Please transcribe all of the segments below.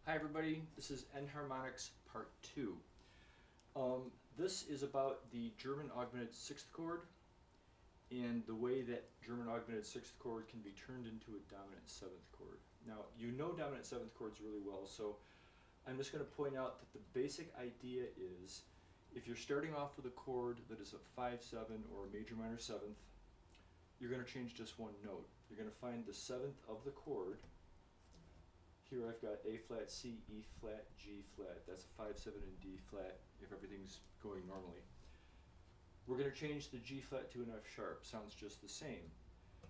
Hi everybody, this is Enharmonics Part 2. This is about the German Augmented Sixth chord and the way that German Augmented Sixth chord can be turned into a dominant seventh chord. Now, you know dominant seventh chords really well, so I'm just going to point out that the basic idea is if you're starting off with a chord that is a 5-7 or a major minor seventh, you're going to change just one note. You're going to find the seventh of the chord. Here I've got A flat, C, E flat, G flat. That's a 5-7 and D flat if everything's going normally. We're going to change the G flat to an F sharp. Sounds just the same.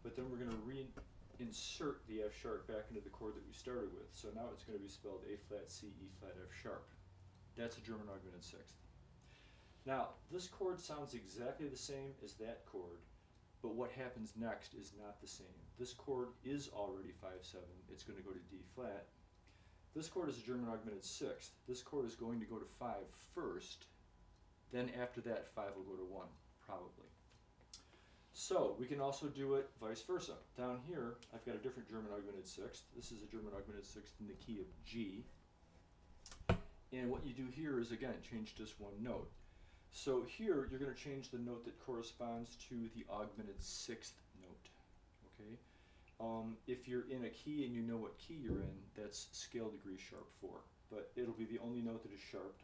But then we're going to reinsert the F sharp back into the chord that we started with. So now it's going to be spelled A flat, C, E flat, F sharp. That's a German Augmented Sixth. Now, this chord sounds exactly the same as that chord, but what happens next is not the same. This chord is already 5-7. It's going to go to D flat. This chord is a German Augmented Sixth. This chord is going to go to 5 first. Then after that, 5 will go to 1, probably. So we can also do it vice versa. Down here, I've got a different German Augmented Sixth. This is a German Augmented Sixth in the key of G. And what you do here is, again, change just one note. So here, you're going to change the note that corresponds to the augmented sixth note. Okay? If you're in a key and you know what key you're in, that's scale degree sharp 4. But it'll be the only note that is sharped.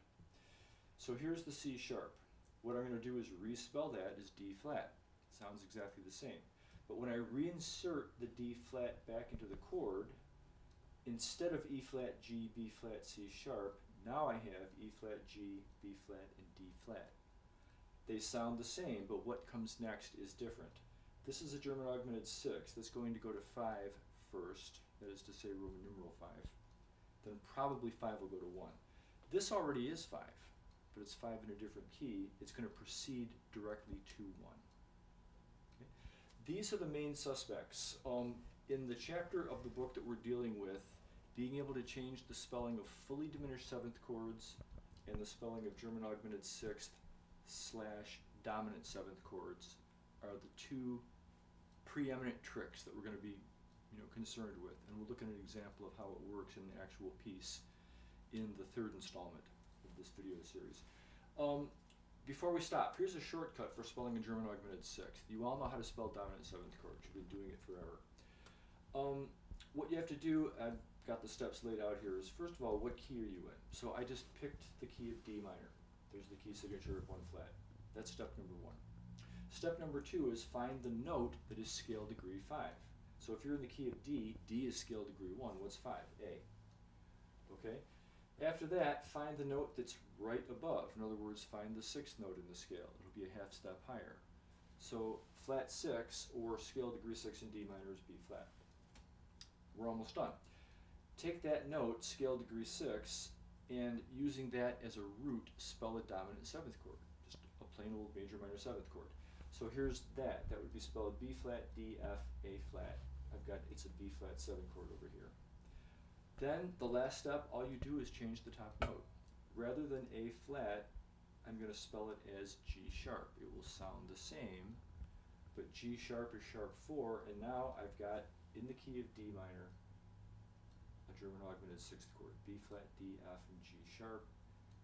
So here's the C sharp. What I'm going to do is respell that as D flat. Sounds exactly the same. But when I reinsert the D flat back into the chord, instead of E flat, G, B flat, C sharp, now I have E flat, G, B flat, and D flat. They sound the same, but what comes next is different. This is a German Augmented Sixth that's going to go to 5 first, that is to say Roman numeral 5. Then probably 5 will go to 1. This already is 5, but it's 5 in a different key. It's going to proceed directly to 1. Okay? These are the main suspects. In the chapter of the book that we're dealing with, being able to change the spelling of fully diminished seventh chords and the spelling of German Augmented Sixth / dominant seventh chords are the two preeminent tricks that we're going to be concerned with. And we'll look at an example of how it works in the actual piece in the third installment of this video series. Before we stop, here's a shortcut for spelling a German Augmented Sixth. You all know how to spell dominant seventh chords. You've been doing it forever. What you have to do, I've got the steps laid out here, is first of all, what key are you in? So I just picked the key of D minor. There's the key signature of 1 flat. That's step number 1. Step number 2 is find the note that is scale degree 5. So if you're in the key of D, D is scale degree 1. What's 5? A. Okay? After that, find the note that's right above. In other words, find the 6th note in the scale. It'll be a half step higher. So flat 6 or scale degree 6 in D minor is B flat. We're almost done. Take that note, scale degree 6, and using that as a root, spell a dominant seventh chord. Just a plain old major minor seventh chord. So here's that. That would be spelled B flat, D, F, A flat. It's a B flat 7 chord over here. Then the last step, all you do is change the top note. Rather than A flat, I'm going to spell it as G sharp. It will sound the same, but G sharp is sharp 4, and now I've got, in the key of D minor, a German Augmented Sixth chord. B flat, D, F, and G sharp.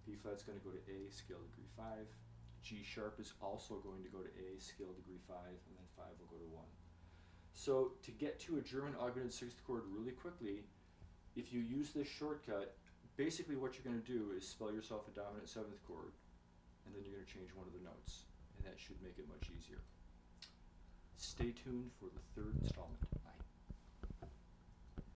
B flat's going to go to A, scale degree 5. G sharp is also going to go to A, scale degree 5, and then 5 will go to 1. So to get to a German Augmented Sixth chord really quickly, if you use this shortcut, basically what you're going to do is spell yourself a dominant seventh chord, and then you're going to change one of the notes, and that should make it much easier. Stay tuned for the third installment.